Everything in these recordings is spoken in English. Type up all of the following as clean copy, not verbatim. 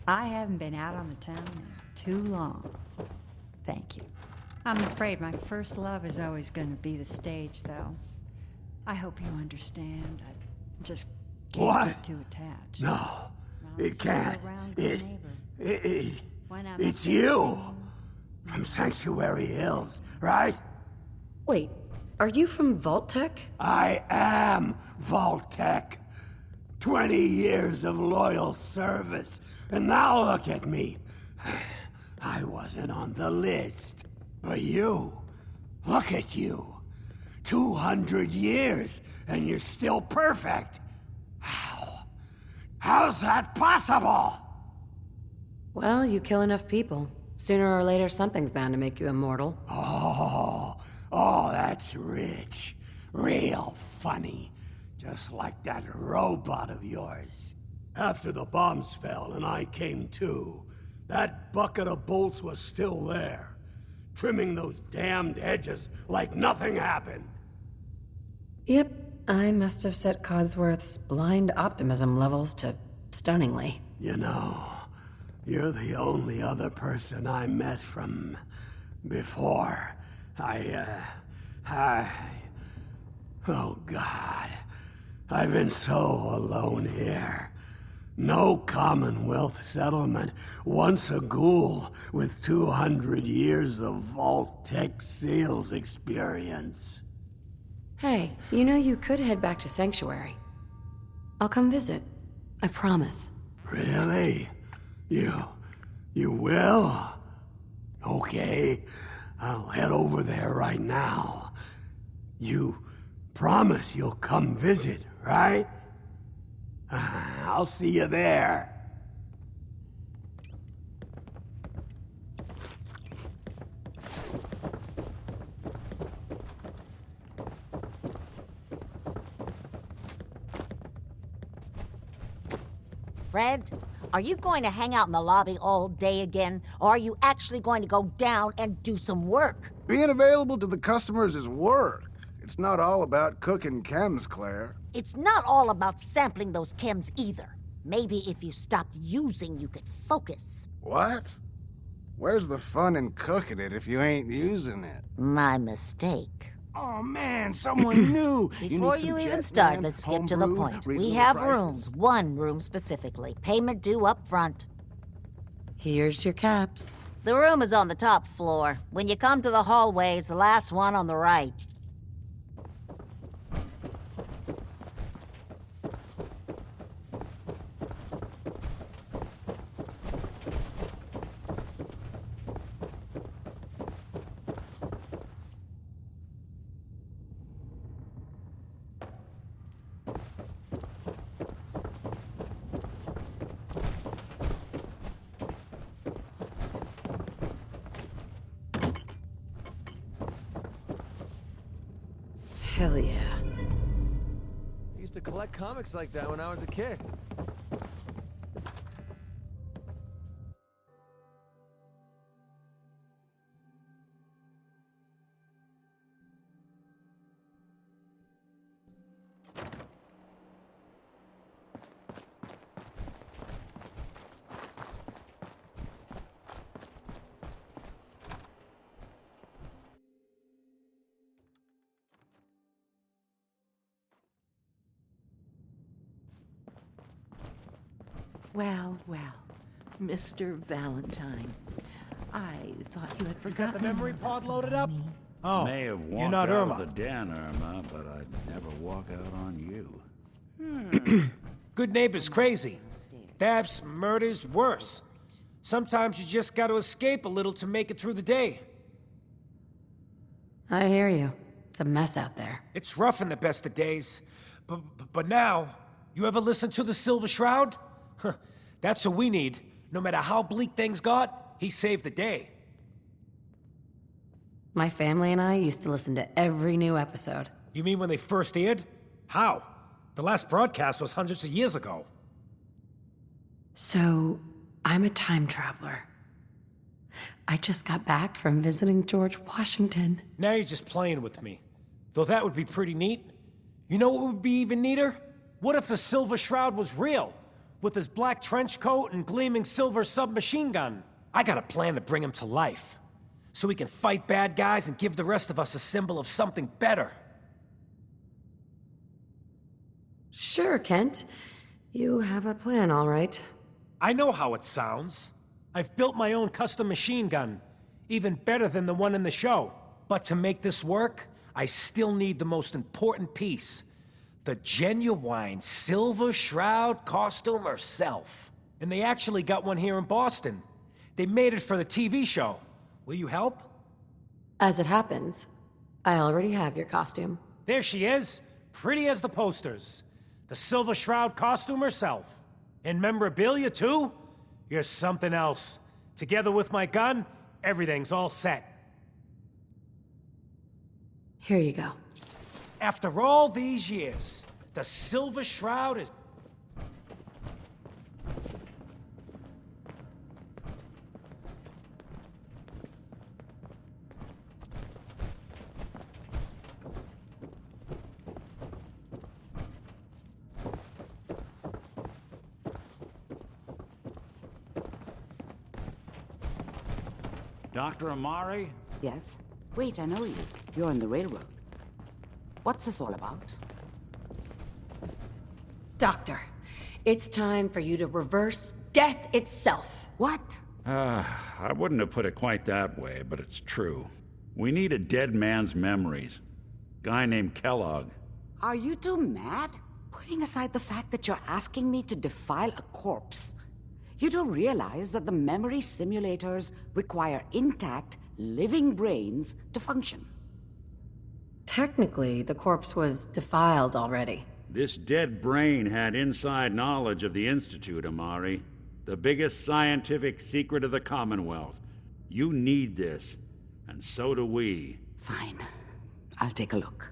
I haven't been out on the town in too long. Thank you. I'm afraid my first love is always going to be the stage, though. I hope you understand. I just can't get too attached. No, I'll it see can't. you around, Goodneighbor. Why not It's make you! it From Sanctuary Hills, right? Wait, are you from Vault-Tec? I am Vault-Tec. 20 years of loyal service, and now look at me. I wasn't on the list. But you, look at you. 200 years, and you're still perfect. How? How's that possible? Well, you kill enough people. Sooner or later, something's bound to make you immortal. Oh, that's rich. Real funny. Just like that robot of yours. After the bombs fell and I came to, that bucket of bolts was still there, trimming those damned edges like nothing happened. Yep, I must have set Codsworth's blind optimism levels to stunningly. You know, you're the only other person I met from before. Oh God. I've been so alone here. No Commonwealth settlement, once a ghoul with 200 years of Vault-Tec sales experience. Hey, you know you could head back to Sanctuary. I'll come visit. I promise. Really? You will? Okay, I'll head over there right now. You promise you'll come visit, right? I'll see you there. Fred, are you going to hang out in the lobby all day again, or are you actually going to go down and do some work? Being available to the customers is work. It's not all about cooking chems, Claire. It's not all about sampling those chems either. Maybe if you stopped using, you could focus. What? Where's the fun in cooking it if you ain't using it? My mistake. Oh man, someone new! Before you even start, let's skip to the point. We have rooms, one room specifically. Payment due up front. Here's your caps. The room is on the top floor. When you come to the hallway, it's the last one on the right. Hell yeah. I used to collect comics like that when I was a kid. Well, Mr. Valentine. I thought you had forgotten. Got the memory pod loaded up? Oh, May have you're walked not out Irma. with the Dan Irma, but I'd never walk out on you. Goodneighbor's crazy. Thefts, murders, worse. Sometimes you just gotta escape a little to make it through the day. I hear you. It's a mess out there. It's rough in the best of days. But now, you ever listen to the Silver Shroud? Huh, that's what we need. No matter how bleak things got, he saved the day. My family and I used to listen to every new episode. You mean when they first aired? How? The last broadcast was hundreds of years ago. So, I'm a time traveler. I just got back from visiting George Washington. Now you're just playing with me. Though that would be pretty neat. You know what would be even neater? What if the Silver Shroud was real? with his black trench coat and gleaming silver submachine gun. I got a plan to bring him to life, so he can fight bad guys and give the rest of us a symbol of something better. Sure, Kent. You have a plan, all right. I know how it sounds. I've built my own custom machine gun, even better than the one in the show. But to make this work, I still need the most important piece. The genuine Silver Shroud costume herself. And they actually got one here in Boston. They made it for the TV show. Will you help? As it happens, I already have your costume. There she is, pretty as the posters. The Silver Shroud costume herself. And memorabilia, too? You're something else. Together with my gun, everything's all set. Here you go. After all these years, the Silver Shroud is... Dr. Amari? Yes? Wait, I know you. You're on the railroad. What's this all about? Doctor, it's time for you to reverse death itself. What? I wouldn't have put it quite that way, but it's true. We need a dead man's memories. Guy named Kellogg. Are you two mad? Putting aside the fact that you're asking me to defile a corpse, you don't realize that the memory simulators require intact, living brains to function. Technically, the corpse was defiled already. This dead brain had inside knowledge of the Institute, Amari. The biggest scientific secret of the Commonwealth. You need this, and so do we. Fine. I'll take a look.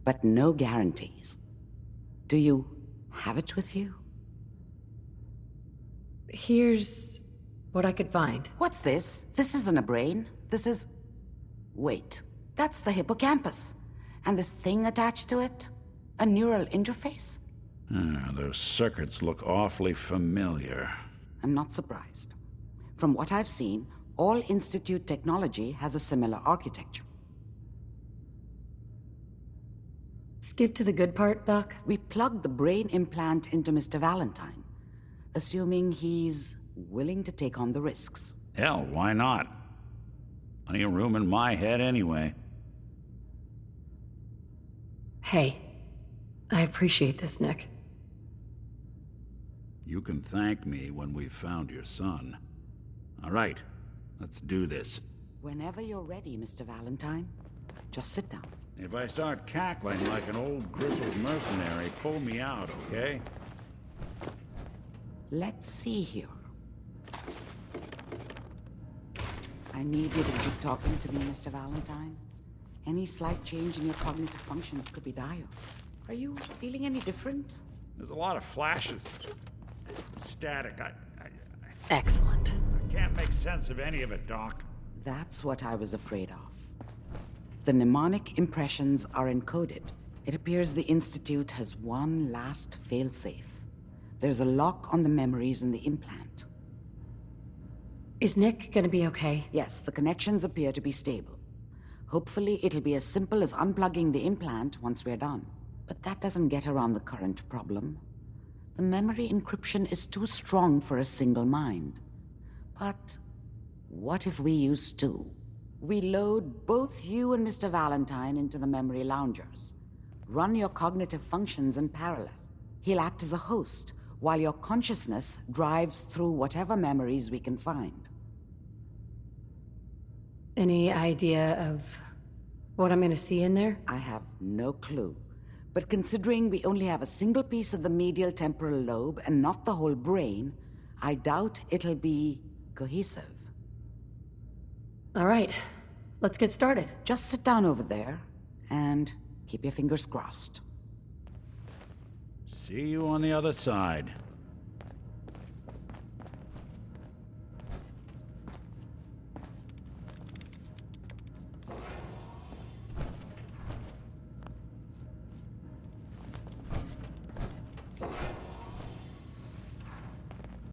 But no guarantees. Do you have it with you? Here's what I could find. What's this? This isn't a brain. This is... Wait. That's the hippocampus. And this thing attached to it? A neural interface? Those circuits look awfully familiar. I'm not surprised. From what I've seen, all Institute technology has a similar architecture. Skip to the good part, Doc. We plugged the brain implant into Mr. Valentine, assuming he's willing to take on the risks. Hell, why not? Plenty of room in my head anyway. Hey, I appreciate this, Nick. You can thank me when we've found your son. All right, let's do this. Whenever you're ready, Mr. Valentine. Just sit down. If I start cackling like an old grizzled mercenary, pull me out, okay? Let's see here. I need you to keep talking to me, Mr. Valentine. Any slight change in your cognitive functions could be dire. Are you feeling any different? There's a lot of flashes. Static. Excellent. I can't make sense of any of it, Doc. That's what I was afraid of. The mnemonic impressions are encoded. It appears the Institute has one last failsafe. There's a lock on the memories in the implant. Is Nick gonna be okay? Yes, the connections appear to be stable. Hopefully, it'll be as simple as unplugging the implant once we're done. But that doesn't get around the current problem. The memory encryption is too strong for a single mind. But what if we use two? We load both you and Mr. Valentine into the memory loungers. Run your cognitive functions in parallel. He'll act as a host, while your consciousness drives through whatever memories we can find. Any idea of what I'm gonna see in there? I have no clue. But considering we only have a single piece of the medial temporal lobe and not the whole brain, I doubt it'll be cohesive. All right, let's get started. Just sit down over there and keep your fingers crossed. See you on the other side.